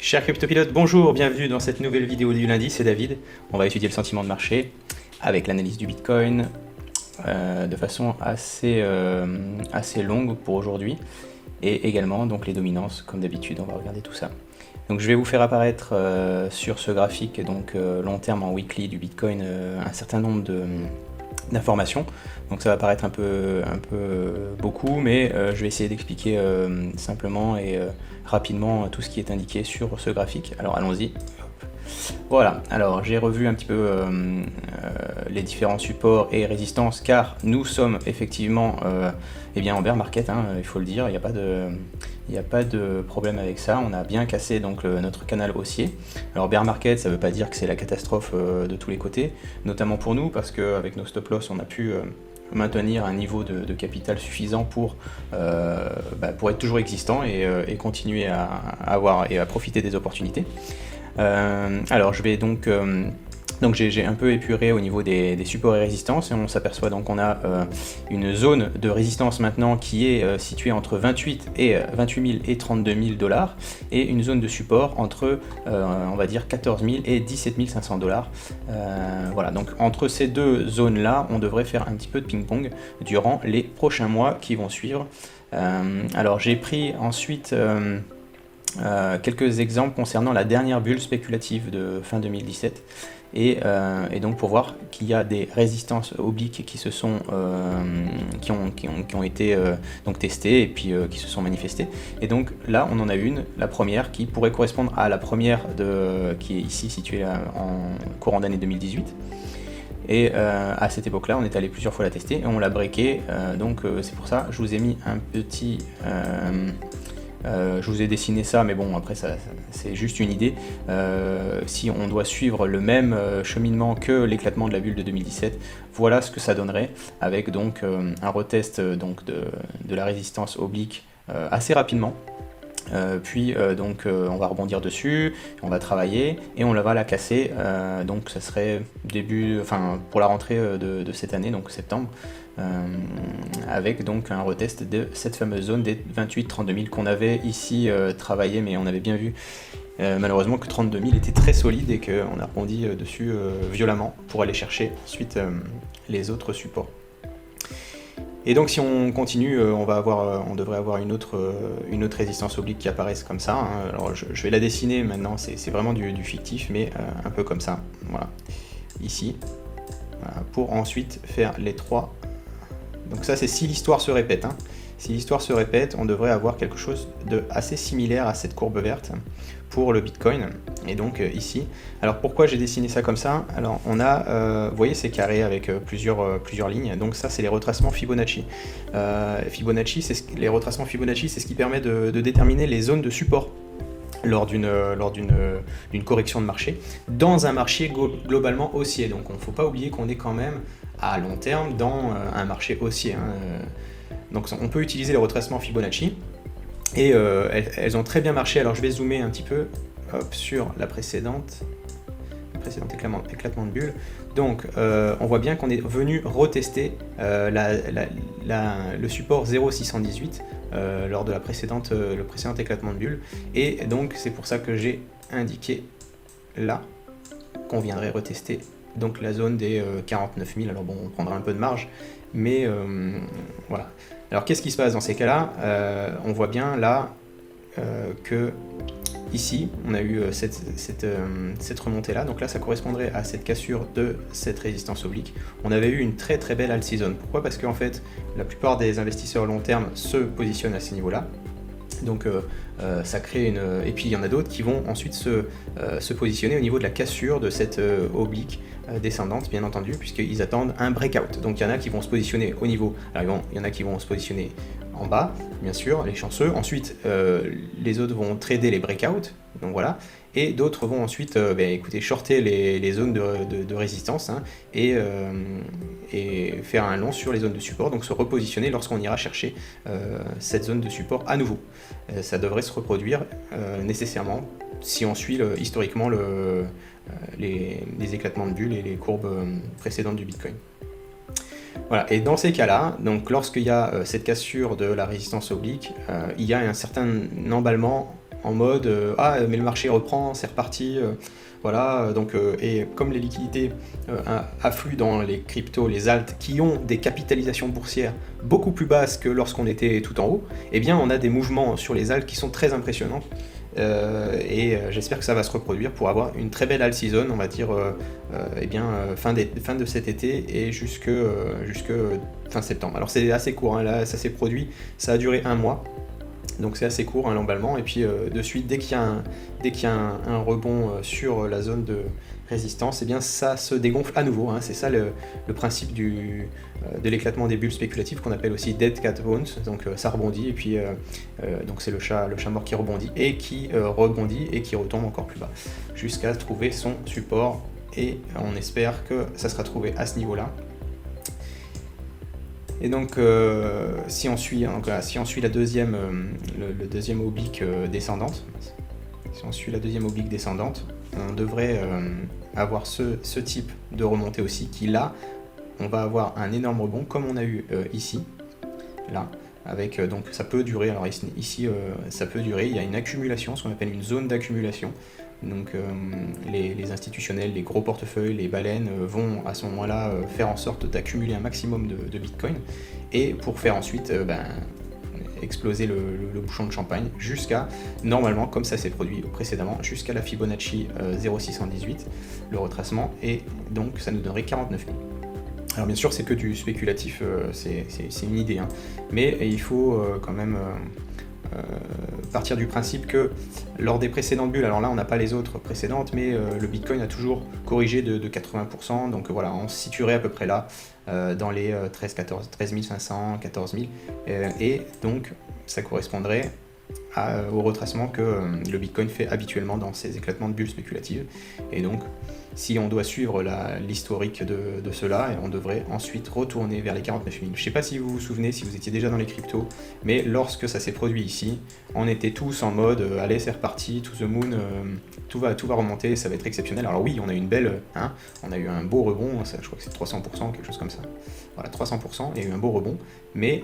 Cher cryptopilote, bonjour, bienvenue dans cette nouvelle vidéo du lundi, c'est David. On va étudier le sentiment de marché avec l'analyse du Bitcoin de façon assez longue pour aujourd'hui et également donc les dominances comme d'habitude, on va regarder tout ça. Donc je vais vous faire apparaître sur ce graphique donc long terme en weekly du Bitcoin un certain nombre d'informations. Donc ça va paraître un peu beaucoup, mais je vais essayer d'expliquer simplement et rapidement tout ce qui est indiqué sur ce graphique. Alors allons-y. Voilà, alors j'ai revu un petit peu les différents supports et résistances car nous sommes effectivement eh bien en bear market, hein, il faut le dire, il n'y a pas de problème avec ça, on a bien cassé donc notre canal haussier. Alors bear market, ça ne veut pas dire que c'est la catastrophe de tous les côtés, notamment pour nous parce qu'avec nos stop loss on a pu maintenir un niveau de capital suffisant pour être toujours existant et continuer à avoir et à profiter des opportunités. Alors je vais donc j'ai un peu épuré au niveau des supports et résistances et on s'aperçoit donc qu'on a une zone de résistance maintenant qui est située entre 28 000 et 32 000 dollars et une zone de support entre on va dire 14 000 et 17 500 dollars. Voilà, donc entre ces deux zones là on devrait faire un petit peu de ping-pong durant les prochains mois qui vont suivre. Alors j'ai pris ensuite quelques exemples concernant la dernière bulle spéculative de fin 2017 et donc pour voir qu'il y a des résistances obliques qui se sont qui ont été donc testées et puis qui se sont manifestées, et donc là on en a une, la première qui pourrait correspondre à la première qui est ici située en courant d'année 2018. Et à cette époque-là, on est allé plusieurs fois la tester et on l'a breaké. Donc c'est pour ça je vous ai mis un petit je vous ai dessiné ça, mais bon, après c'est juste une idée. Si on doit suivre le même cheminement que l'éclatement de la bulle de 2017, voilà ce que ça donnerait, avec donc un retest donc de la résistance oblique assez rapidement. Puis on va rebondir dessus, on va travailler et on va la casser. Donc ça serait pour la rentrée de cette année, donc septembre. Avec donc un retest de cette fameuse zone des 28-32 000 qu'on avait ici travaillé, mais on avait bien vu malheureusement que 32 000 était très solide et qu'on a rebondi dessus violemment pour aller chercher ensuite les autres supports. Et donc si on continue, on devrait avoir une autre résistance oblique qui apparaisse comme ça, hein. Alors je vais la dessiner maintenant, c'est vraiment du fictif, mais un peu comme ça, voilà, ici, voilà, pour ensuite faire les trois. Donc ça c'est si l'histoire se répète, hein. Si l'histoire se répète, on devrait avoir quelque chose de assez similaire à cette courbe verte pour le Bitcoin. Et donc ici, alors pourquoi j'ai dessiné ça comme ça? Alors on a, vous voyez ces carrés avec plusieurs lignes, donc ça c'est les retracements Fibonacci. Les retracements Fibonacci, c'est ce qui permet de déterminer les zones de support lors d'une correction de marché, dans un marché globalement haussier. Donc il ne faut pas oublier qu'on est quand même à long terme dans un marché haussier, hein. Donc on peut utiliser les retracements Fibonacci et elles ont très bien marché. Alors je vais zoomer un petit peu sur la précédente éclatement de bulle. Donc on voit bien qu'on est venu retester le support 0,618 lors de le précédent éclatement de bulle, et donc c'est pour ça que j'ai indiqué là qu'on viendrait retester donc la zone des 49 000. Alors bon, on prendra un peu de marge, mais voilà. Alors qu'est-ce qui se passe dans ces cas-là? On voit bien là que ici on a eu cette remontée là, donc là ça correspondrait à cette cassure de cette résistance oblique. On avait eu une très très belle alt season. Pourquoi? Parce qu'en fait la plupart des investisseurs long terme se positionnent à ces niveaux là. Donc ça crée et puis il y en a d'autres qui vont ensuite se positionner au niveau de la cassure de cette oblique descendante, bien entendu, puisqu'ils attendent un breakout. Donc il y en a qui vont se positionner au niveau, alors il y en a qui vont se positionner en bas, bien sûr, les chanceux. Ensuite les autres vont trader les breakouts, donc voilà, et d'autres vont ensuite shorter les zones de résistance, hein, et faire un long sur les zones de support, donc se repositionner lorsqu'on ira chercher cette zone de support à nouveau. Ça devrait se reproduire nécessairement si on suit historiquement les éclatements de bulles et les courbes précédentes du Bitcoin. Voilà, et dans ces cas-là, donc lorsqu'il y a cette cassure de la résistance oblique, il y a un certain emballement en mode ah mais le marché reprend, c'est reparti, voilà, donc et comme les liquidités affluent dans les cryptos, les alts, qui ont des capitalisations boursières beaucoup plus basses que lorsqu'on était tout en haut, eh bien on a des mouvements sur les alts qui sont très impressionnants. J'espère que ça va se reproduire pour avoir une très belle alt season, on va dire fin de cet été et jusque fin septembre. Alors c'est assez court, hein, là ça s'est produit, ça a duré un mois. Donc c'est assez court, hein, l'emballement, et puis de suite, dès qu'il y a un rebond sur la zone de résistance, eh bien ça se dégonfle à nouveau, hein. C'est ça le principe de l'éclatement des bulles spéculatives qu'on appelle aussi dead cat bounce, donc ça rebondit, et puis donc c'est le chat mort qui rebondit, et qui rebondit, et qui retombe encore plus bas, jusqu'à trouver son support, et on espère que ça sera trouvé à ce niveau-là. Et donc, si on suit la deuxième, le deuxième oblique descendante, on devrait avoir ce type de remontée aussi, qui là, on va avoir un énorme rebond, comme on a eu ici, là, avec, donc ça peut durer, alors ici ça peut durer, il y a une accumulation, ce qu'on appelle une zone d'accumulation. Donc les institutionnels, les gros portefeuilles, les baleines vont à ce moment-là faire en sorte d'accumuler un maximum de Bitcoin, et pour faire ensuite exploser le bouchon de champagne jusqu'à, normalement, comme ça s'est produit précédemment, jusqu'à la Fibonacci 0,618, le retracement, et donc ça nous donnerait 49 000. Alors bien sûr c'est que du spéculatif, c'est une idée, hein, mais il faut quand même partir du principe que lors des précédentes bulles, alors là on n'a pas les autres précédentes, mais le Bitcoin a toujours corrigé de 80%, donc voilà, on se situerait à peu près là, dans les 13 500, 14 000, et donc ça correspondrait au retracement que le Bitcoin fait habituellement dans ces éclatements de bulles spéculatives. Et donc, si on doit suivre l'historique de cela, on devrait ensuite retourner vers les 49 000. Je ne sais pas si vous vous souvenez, si vous étiez déjà dans les cryptos, mais lorsque ça s'est produit ici, on était tous en mode allez, c'est reparti, to the moon, tout va remonter, ça va être exceptionnel. Alors oui, on a eu une belle, on a eu un beau rebond, ça, je crois que c'est 300%, quelque chose comme ça. Voilà, 300%, il y a eu un beau rebond, mais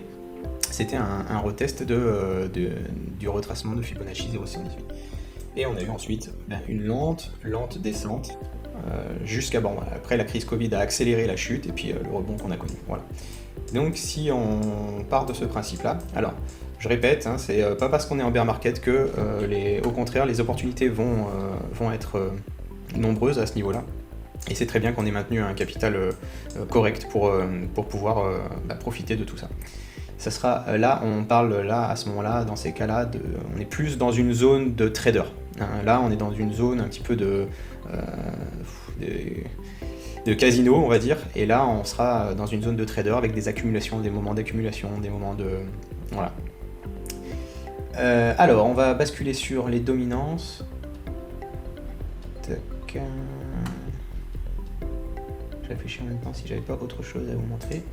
c'était un retest du retracement de Fibonacci 0,618. Et on a eu ensuite une lente descente jusqu'à, après la crise Covid a accéléré la chute et puis le rebond qu'on a connu. Voilà. Donc si on part de ce principe-là, alors je répète, hein, c'est pas parce qu'on est en bear market que au contraire les opportunités vont être nombreuses à ce niveau-là. Et c'est très bien qu'on ait maintenu un capital correct pour pouvoir profiter de tout ça. Ça sera là, on parle là à ce moment-là, dans ces cas-là, on est plus dans une zone de trader. Hein, là, on est dans une zone un petit peu de casino, on va dire. Et là, on sera dans une zone de trader avec des accumulations, des moments d'accumulation, des moments de voilà. Alors, on va basculer sur les dominances. Tac. Je réfléchis en même temps si j'avais pas autre chose à vous montrer.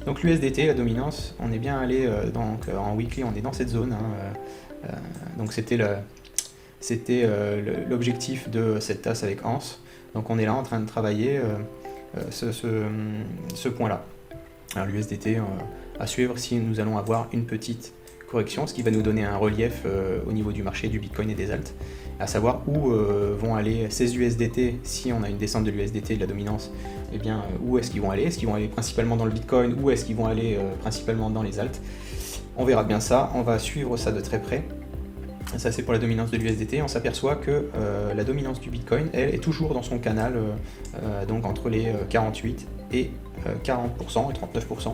Donc l'USDT, la dominance, on est bien allé en weekly, on est dans cette zone. Hein, donc c'était l'objectif de cette tasse avec Hans. Donc on est là en train de travailler ce point-là. Alors l'USDT, à suivre si nous allons avoir une petite correction, ce qui va nous donner un relief au niveau du marché du Bitcoin et des alts, à savoir où vont aller ces USDT si on a une descente de l'USDT de la dominance. Eh bien, où est-ce qu'ils vont aller? Est-ce qu'ils vont aller principalement dans le Bitcoin ou est-ce qu'ils vont aller principalement dans les alts? On verra bien ça, on va suivre ça de très près. Ça c'est pour la dominance de l'USDT. On s'aperçoit que la dominance du Bitcoin, elle, est toujours dans son canal, donc entre les 48 et 40% et 39%.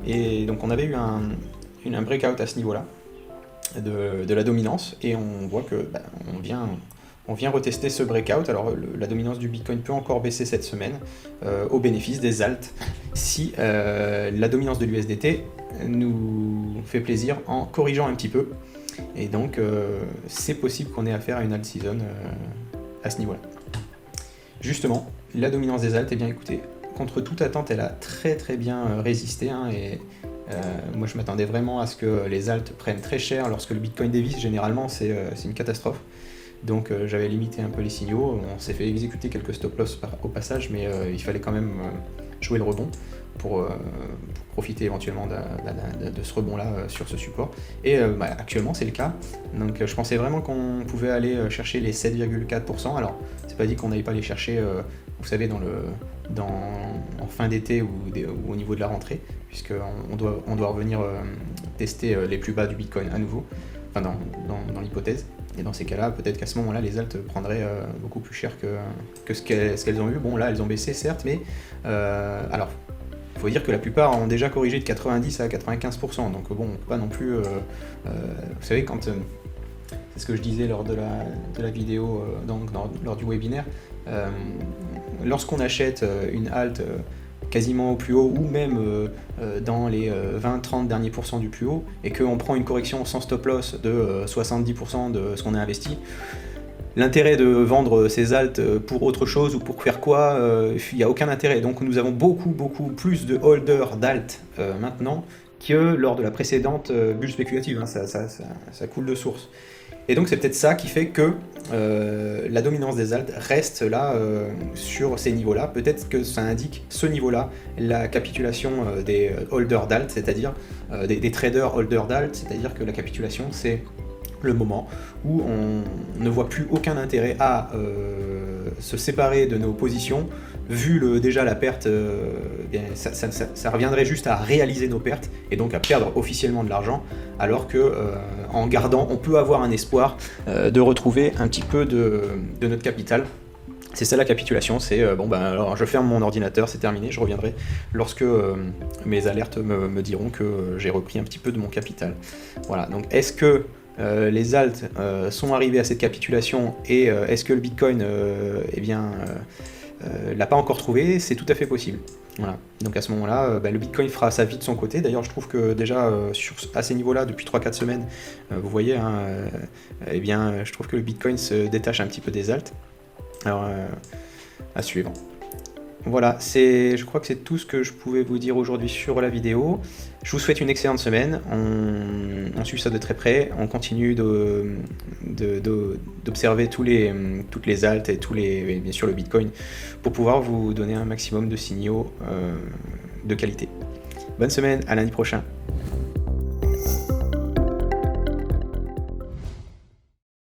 Et donc on avait eu un breakout à ce niveau-là de la dominance, et on voit que on vient retester ce breakout. Alors la dominance du Bitcoin peut encore baisser cette semaine au bénéfice des alts si la dominance de l'USDT nous fait plaisir en corrigeant un petit peu, et donc c'est possible qu'on ait affaire à une alt season à ce niveau-là. Justement, la dominance des alts, eh bien écoutez, contre toute attente, elle a très très bien résisté, hein, et moi je m'attendais vraiment à ce que les alts prennent très cher lorsque le Bitcoin dévisse. Généralement c'est une catastrophe, donc j'avais limité un peu les signaux. On s'est fait exécuter quelques stop loss au passage, mais il fallait quand même jouer le rebond. pour profiter éventuellement de ce rebond-là sur ce support. Et actuellement, c'est le cas. Donc je pensais vraiment qu'on pouvait aller chercher les 7,4%. Alors, c'est pas dit qu'on n'allait pas les chercher, vous savez, en fin d'été ou au niveau de la rentrée, puisqu'on doit revenir tester les plus bas du Bitcoin à nouveau, enfin dans l'hypothèse. Et dans ces cas-là, peut-être qu'à ce moment-là, les alts prendraient beaucoup plus cher que ce qu'elles ont eu. Bon, là, elles ont baissé, certes, mais alors, il faut dire que la plupart ont déjà corrigé de 90 à 95%. Donc bon, on peut pas non plus... vous savez, quand... c'est ce que je disais lors de la vidéo, lors du webinaire. Lorsqu'on achète une alt quasiment au plus haut, ou même dans les 20-30 derniers pourcents du plus haut, et qu'on prend une correction sans stop loss de 70% de ce qu'on a investi, l'intérêt de vendre ces alts pour autre chose ou pour faire quoi, il n'y a aucun intérêt. Donc nous avons beaucoup plus de holders d'alt maintenant que lors de la précédente bulle spéculative, hein. Ça coule de source. Et donc c'est peut-être ça qui fait que la dominance des alts reste là sur ces niveaux-là. Peut-être que ça indique ce niveau-là, la capitulation des holders d'alt, c'est-à-dire des traders holders d'alt, c'est-à-dire que la capitulation c'est le moment où on ne voit plus aucun intérêt à se séparer de nos positions, vu déjà la perte, ça reviendrait juste à réaliser nos pertes et donc à perdre officiellement de l'argent, alors que en gardant, on peut avoir un espoir de retrouver un petit peu de notre capital. C'est ça la capitulation, c'est alors je ferme mon ordinateur, c'est terminé, je reviendrai lorsque mes alertes me diront que j'ai repris un petit peu de mon capital. Voilà, donc est-ce que les alts sont arrivés à cette capitulation et est-ce que le Bitcoin l'a pas encore trouvé? C'est tout à fait possible. Voilà. Donc à ce moment-là, le Bitcoin fera sa vie de son côté. D'ailleurs, je trouve que déjà à ces niveaux-là, depuis 3-4 semaines, vous voyez, je trouve que le Bitcoin se détache un petit peu des alts. Alors, à suivre. Voilà, je crois que c'est tout ce que je pouvais vous dire aujourd'hui sur la vidéo. Je vous souhaite une excellente semaine, on suit ça de très près, on continue d'observer toutes les alts et bien sûr le Bitcoin pour pouvoir vous donner un maximum de signaux de qualité. Bonne semaine, à lundi prochain.